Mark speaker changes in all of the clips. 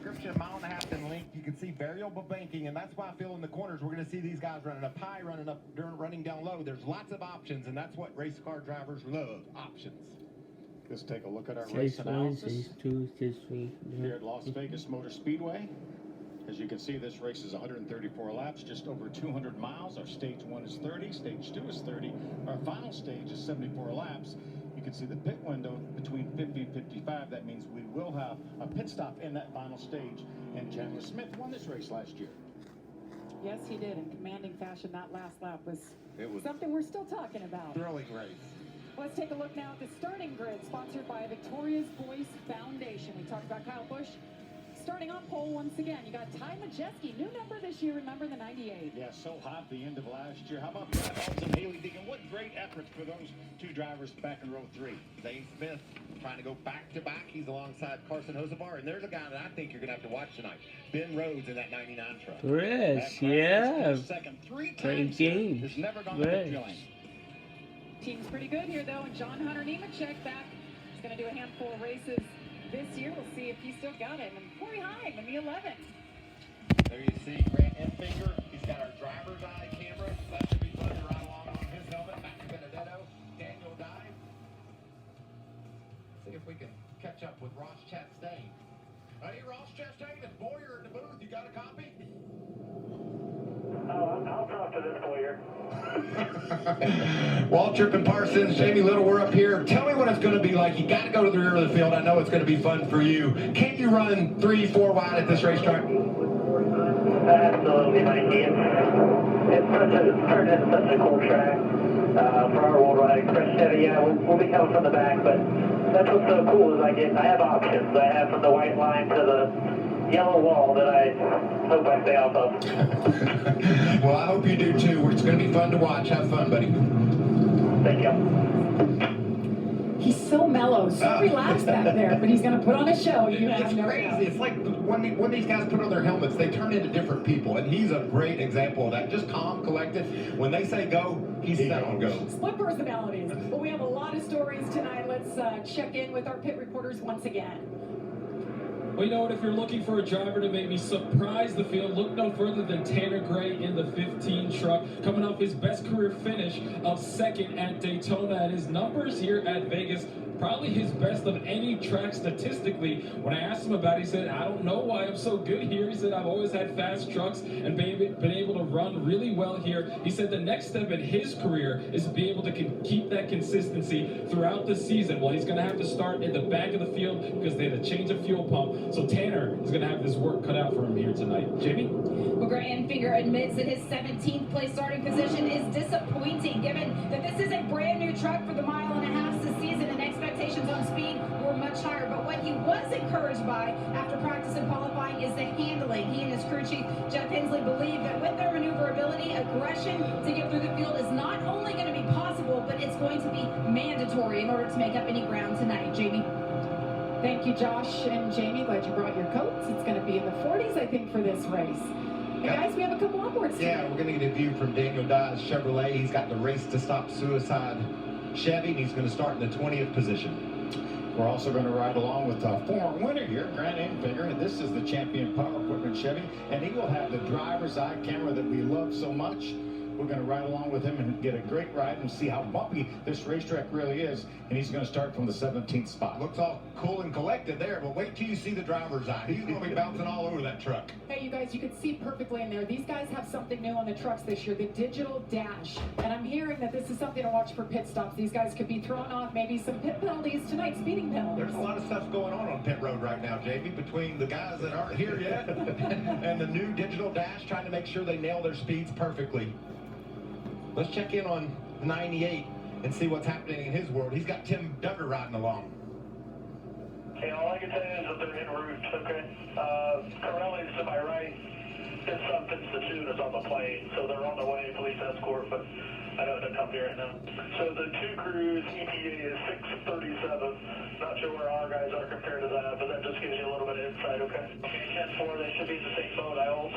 Speaker 1: description, a mile and a half in length. You can see variable banking, and that's why I feel in the corners we're going to see these guys running up high, running down low. There's lots of options, and that's what race car drivers love, options.
Speaker 2: Let's take a look at our race analysis here at Las Vegas Motor Speedway. As you can see, this race is 134 laps, just over 200 miles. Our stage 1 is 30, stage 2 is 30. Our final stage is 74 laps. You can see the pit window between 50 and 55. That means we will have a pit stop in that final stage. And Chandler Smith won this race last year.
Speaker 3: Yes, he did, in commanding fashion. That last lap was something we're still talking about.
Speaker 1: Thrilling race.
Speaker 3: Let's take a look now at the starting grid, sponsored by Victoria's Voice Foundation. We talked about Kyle Busch. Starting on pole once again, you got Ty Majeski, new number this year, number the 98.
Speaker 2: Yeah, so hot the end of last year. How about Brad Holmes and Haley Deegan? What great efforts for those two drivers back in row 3.
Speaker 1: Zane Smith trying to go back to back. He's alongside Carson Hosevar, and there's a guy that I think you're going to have to watch tonight. Ben Rhodes in that 99 truck.
Speaker 4: Yes, yeah.
Speaker 2: Second 3
Speaker 4: Great
Speaker 2: times.
Speaker 4: game.
Speaker 2: It's never gone to pit lane.
Speaker 3: Team's pretty good here, though, and John Hunter Nemechek back. He's going to do a handful of races this year. We'll see if he's still got it. And Corey Heim in the 11.
Speaker 1: There you see Grant Enfinger. He's got our driver's eye camera. That should be fun to ride along on his helmet. Max Benedetto, Daniel Dye. See if we can catch up with Ross Chastain. Hey, Ross Chastain, it's Boyer in the booth. You got a copy?
Speaker 5: I'll talk to this Boyer.
Speaker 1: Waltrip and Parsons, Jamie Little, we're up here. Tell me what it's going to be like. You got to go to the rear of the field. I know it's going to be fun for you. Can you run 3-4 wide at this racetrack?
Speaker 5: Absolutely, Mikey. It's turned into such a cool track for our world riding. Fresh Chevy, yeah, we'll be coming from the back, but that's what's so cool is I have options. I have from the white line to the yellow wall that I hope I stay off of.
Speaker 1: Well, I hope you do too. It's going to be fun to watch. Have fun, buddy.
Speaker 5: Thank you.
Speaker 3: He's so mellow, so relaxed back there, but he's going to put on a show.
Speaker 1: It's crazy. It's like when these guys put on their helmets, they turn into different people, and he's a great example of that. Just calm, collected. When they say go, he's set on go.
Speaker 3: Split personalities. Well, we have a lot of stories tonight. Let's check in with our pit reporters once again.
Speaker 6: Well, you know what? If you're looking for a driver to maybe surprise the field, look no further than Tanner Gray in the 15 truck, coming off his best career finish of second at Daytona. And his numbers here at Vegas, probably his best of any track statistically. When I asked him about it, he said, I don't know why I'm so good here. He said, I've always had fast trucks and been able to run really well here. He said the next step in his career is to be able to keep that consistency throughout the season. Well, he's going to have to start in the back of the field because they had to change a fuel pump. So Tanner is going to have his work cut out for him here tonight. Jamie?
Speaker 7: Well, Grant Enfinger admits that his 17th place starting position is disappointing, given that this is a brand new truck for the mile and a half this season, and expectations on speed were much higher. But what he was encouraged by after practice and qualifying is the handling. He and his crew chief, Jeff Hensley, believe that with their maneuverability, aggression to get through the field is not only going to be possible, but it's going to be mandatory in order to make up any ground tonight. Jamie?
Speaker 3: Thank you, Josh and Jamie. Glad you brought your coats. It's going to be in the 40s, I think, for this race. And guys, we have a couple onboards.
Speaker 1: Yeah, we're going to get a view from Daniel Dye's Chevrolet. He's got the Race to Stop Suicide Chevy, and he's going to start in the 20th position.
Speaker 2: We're also going to ride along with a former winner here, Grant Enfinger, and this is the Champion Power Equipment Chevy, and he will have the driver's eye camera that we love so much. We're going to ride along with him and get a great ride and see how bumpy this racetrack really is. And he's going to start from the 17th spot.
Speaker 1: Looks all cool and collected there, but wait till you see the driver's eye. He's going to be bouncing all over that truck.
Speaker 3: Hey, you guys, you can see perfectly in there. These guys have something new on the trucks this year, the digital dash. And I'm hearing that this is something to watch for pit stops. These guys could be thrown off maybe some pit penalties tonight, speeding penalties.
Speaker 1: There's a lot of stuff going on pit road right now, JV, between the guys that aren't here yet and the new digital dash, trying to make sure they nail their speeds perfectly. Let's check in on 98 and see what's happening in his world. He's got Tim Duggar riding along.
Speaker 5: Hey, all I can tell you is that they're en route, okay? Corelli's to my right. His son Fitztune is on the plane, so they're on the way, police escort, but I know it doesn't come here right now. So the two crews, ETA is 6:37. Not sure where our guys are compared to that, but that just gives you a little bit of insight, okay? Okay, 10-4, they should be in the same boat, I hope.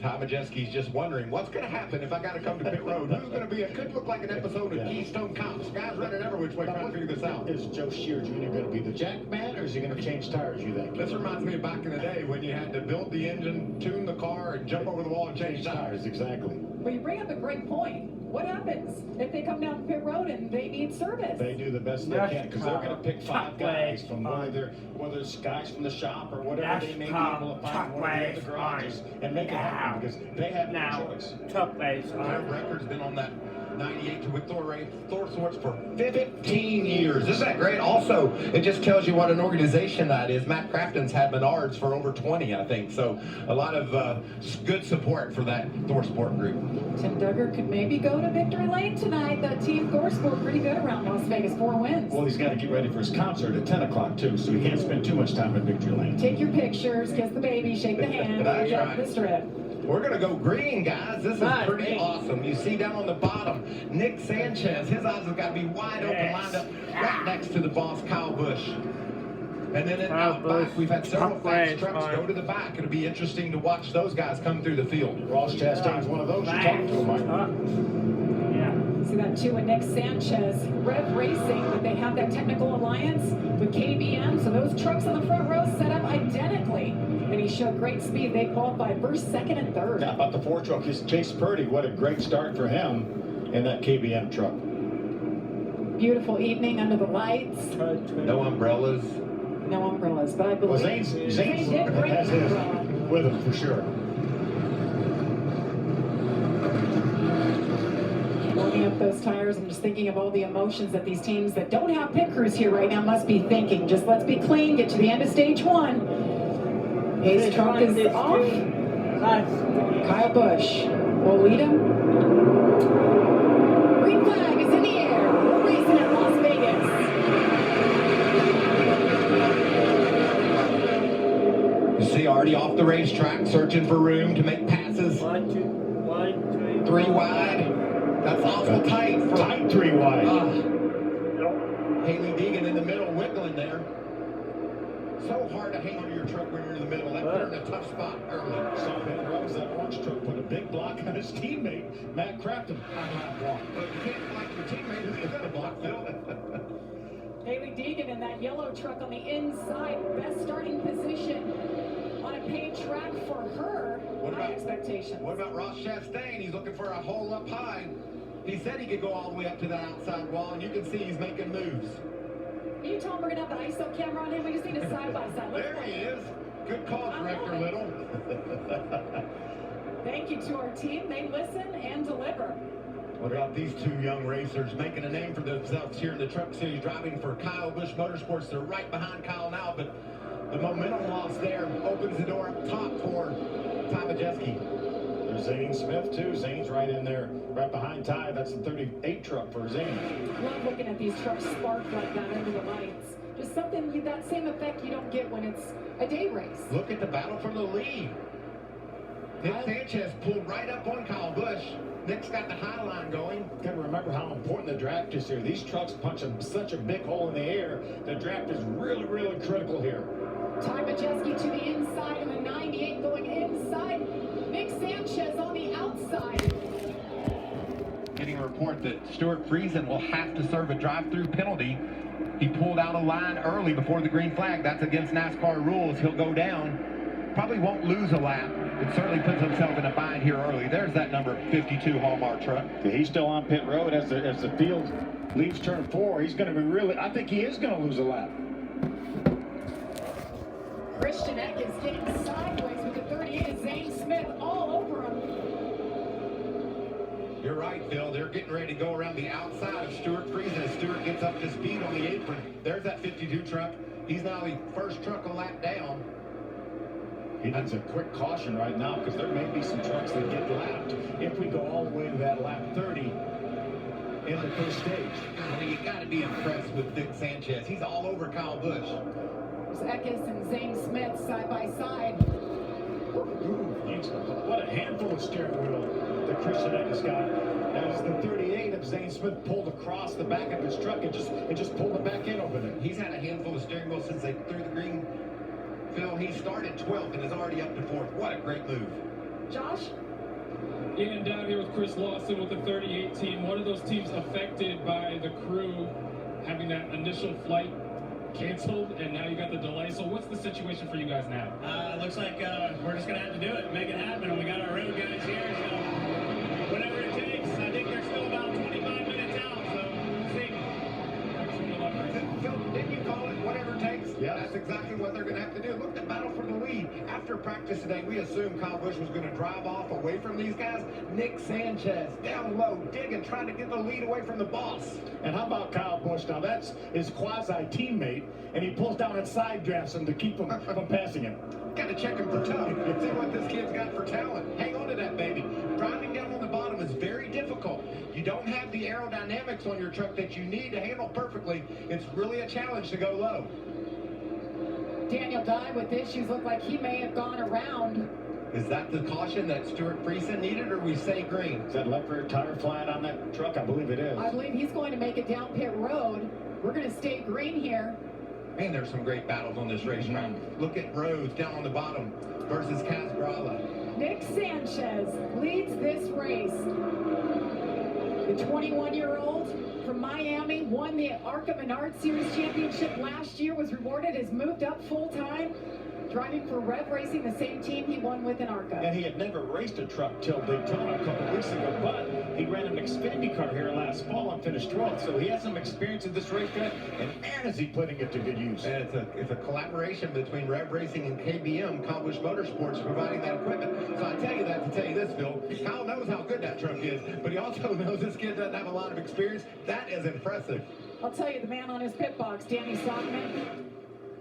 Speaker 1: Ty Majeski's just wondering, what's going to happen if I got to come to pit road? Who's going to be? It could look like an episode of Keystone Cops. Guys running every which way trying to figure this out.
Speaker 2: Is Joe Shear Jr. going to be the jack man, or is he going to change tires, you think?
Speaker 1: This reminds me of back in the day when you had to build the engine, tune the car, and jump over the wall and change tires.
Speaker 2: Exactly.
Speaker 3: Well, you bring up a great point. What happens if they come down pit road and they need service?
Speaker 2: They do the best they can, because they're going to pick 5 guys from whether it's guys from the shop or whatever they may be able to find one of the other garages and make it happen, because they have no choice.
Speaker 1: Their record's been on that 98 with Thor Swords for 15 years. Isn't that great? Also, it just tells you what an organization that is. Matt Crafton's had Menards for over 20, I think. So a lot of good support for that Thor Sport group.
Speaker 3: Tim Duggar could maybe go to victory lane tonight. That team Thor Sport pretty good around Las Vegas, 4 wins.
Speaker 2: Well, he's got to get ready for his concert at 10 o'clock, too, so he can't spend too much time at victory lane.
Speaker 3: Take your pictures, kiss the baby, shake the hand,
Speaker 1: That's
Speaker 3: get
Speaker 1: right.
Speaker 3: the strip.
Speaker 1: We're going to go green, guys. This is pretty awesome. You see down on the bottom, Nick Sanchez. His eyes have got to be wide open, lined up right next to the boss, Kyle Busch. And then out back, we've had several fast trucks go to the back. It'll be interesting to watch those guys come through the field.
Speaker 2: Ross Chastain's one of those. You talked to him, Mike.
Speaker 3: See that too with Nick Sanchez. Rev Racing, but they have that technical alliance with KBM. So those trucks on the front row set up identically. And he showed great speed. They qualified first, second, and third.
Speaker 2: How about the 4 truck? Chase Purdy, what a great start for him in that KBM truck.
Speaker 3: Beautiful evening under the lights.
Speaker 1: No umbrellas.
Speaker 3: No umbrellas, but I believe
Speaker 2: Zane's has his with him for sure.
Speaker 3: Warming up those tires. I'm just thinking of all the emotions that these teams that don't have pit crews here right now must be thinking. Just let's be clean, get to the end of stage 1. His truck is off. Kyle Busch will lead him. Green flag is in the air. We're racing at Las Vegas.
Speaker 1: You see already off the racetrack, searching for room to make passes.
Speaker 4: 1, 2, 1,
Speaker 1: 3 wide. That's awful tight.
Speaker 2: Tight 3 wide.
Speaker 1: Haley Deegan in the middle, wiggling there. So hard to hang onto your truck when you're in the middle. That put her in a tough spot early.
Speaker 2: So Ben Rose, that orange truck, put a big block on his teammate, Matt Crafton.
Speaker 1: But you can't block your teammate who's going to block Phil.
Speaker 3: Haley Deegan in that yellow truck on the inside. Best starting position on a paid track for her. High expectations.
Speaker 1: What about Ross Chastain? He's looking for a hole up high. He said he could go all the way up to that outside wall, and you can see he's making moves.
Speaker 3: You tell him we're going to have the ISO camera on him. We just need a side-by-side.
Speaker 1: There he is. Good call, Director Little.
Speaker 3: Thank you to our team. They listen and deliver.
Speaker 1: What about these 2 young racers making a name for themselves here in the Truck Series, driving for Kyle Busch Motorsports? They're right behind Kyle now, but the momentum loss there opens the door up top for Ty Majeski.
Speaker 2: There's Zane Smith, too. Zane's right in there, right behind Ty. That's the 38 truck for Zane.
Speaker 3: Love looking at these trucks spark like that under the lights. Just something, that same effect you don't get when it's a day race.
Speaker 1: Look at the battle for the lead. Nick Sanchez pulled right up on Kyle Busch. Nick's got the high line going.
Speaker 2: Got to remember how important the draft is here. These trucks punch such a big hole in the air. The draft is really, really critical here.
Speaker 3: Ty Majeski to the inside and the 98 going inside. Nick Sanchez on the outside.
Speaker 1: Getting a report that Stuart Friesen will have to serve a drive-through penalty. He pulled out a line early before the green flag. That's against NASCAR rules. He'll go down. Probably won't lose a lap. It certainly puts himself in a bind here early. There's that number 52 Hallmark truck.
Speaker 2: He's still on pit road as the field leaves turn 4. He's going to be really, I think he is going to lose a lap.
Speaker 3: Christian Eck is getting sideways with the 38 Zane Smith all over him.
Speaker 1: You're right, Phil. They're getting ready to go around the outside of Stuart Friesen as Stuart gets up to speed on the apron. There's that 52 truck. He's now the first truck a lap down.
Speaker 2: He needs a quick caution right now because there may be some trucks that get lapped if we go all the way to that lap 30 in the first stage.
Speaker 1: Well, you got to be impressed with Nick Sanchez. He's all over Kyle Busch.
Speaker 3: There's Eckes and Zane Smith side by side.
Speaker 2: What a handful of steering wheel that Christian Eckes got. As the 38 of Zane Smith pulled across the back of his truck, it just pulled it back in over there.
Speaker 1: He's had a handful of steering wheel since they threw the green. Phil, he started 12th and is already up to 4th. What a great move.
Speaker 3: Josh?
Speaker 6: And down here with Chris Lawson with the 38 team, one of those teams affected by the crew having that initial flight canceled, and now you got the delay. So what's the situation for you guys now?
Speaker 4: Looks like we're just going to have to do it, make it happen. We got our road guys here, so whatever it takes. I think they're still about 25 minutes out, so we'll see.
Speaker 1: Phil, didn't you call it whatever it takes? Yeah. That's exactly what they're going to have to do. Look, the battle for the lead. After practice today, we assumed Kyle Busch was going to drive off away from these guys. Nick Sanchez down low, digging, trying to get the lead away from the boss.
Speaker 2: And how about Kyle Busch? Now that's his quasi-teammate, and he pulls down and side drafts him to keep him from passing him.
Speaker 1: Got to check him for tough. See what this kid's got for talent. Hang on to that, baby. Driving down on the bottom is very difficult. You don't have the aerodynamics on your truck that you need to handle perfectly. It's really a challenge to go low.
Speaker 3: Daniel Dye with issues, looked like he may have gone around.
Speaker 1: Is that the caution that Stuart Friesen needed, or we say green?
Speaker 2: Is that left rear tire flat on that truck? I believe it is.
Speaker 3: I believe he's going to make it down pit road. We're going to stay green here.
Speaker 1: Man, there's some great battles on this racetrack. Look at Rhodes down on the bottom versus Casbrala.
Speaker 3: Nick Sanchez leads this race. The 21-year-old from Miami won the ARCA Menard Series Championship last year, was rewarded, has moved up full-time, driving for Rev Racing, the same team he won with in ARCA.
Speaker 2: And he had never raced a truck till Daytona a couple weeks ago, but he ran an Xfinity car here last fall and finished 12th, so he has some experience in this racetrack, and man, is he putting it to good use.
Speaker 1: And it's a collaboration between Rev Racing and KBM, Kyle Busch Motorsports, providing that equipment. So I tell you that to tell you this, Phil. Kyle knows how good that truck is, but he also knows this kid doesn't have a lot of experience. That is impressive.
Speaker 3: I'll tell you, the man on his pit box, Danny Stockman,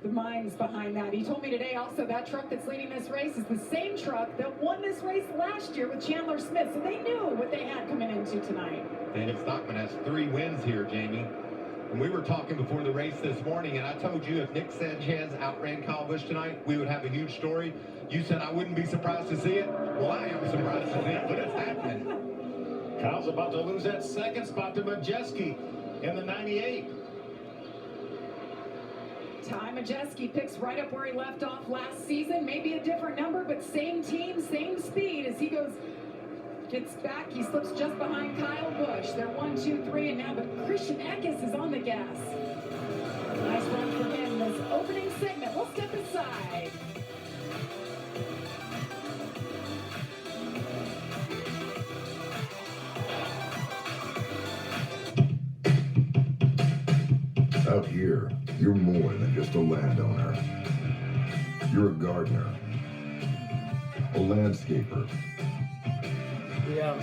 Speaker 3: the minds behind that. He told me today also that truck that's leading this race is the same truck that won this race last year with Chandler Smith. So they knew what they had coming into tonight.
Speaker 1: Danny Stockman has 3 wins here, Jamie. And we were talking before the race this morning, and I told you if Nick Sanchez outran Kyle Busch tonight, we would have a huge story. You said I wouldn't be surprised to see it. Well, I am surprised to see it, but it's happening.
Speaker 2: Kyle's about to lose that second spot to Majeski in the 98.
Speaker 3: Ty Majeski picks right up where he left off last season. Maybe a different number, but same team, same speed. As he gets back, he slips just behind Kyle Busch. They're 1, 2, 3, and now but Christian Eckes is on the gas. Nice run for him this opening segment. We'll step aside.
Speaker 8: Out here, you're more than just a landowner. You're a gardener, a landscaper,
Speaker 4: Yeah.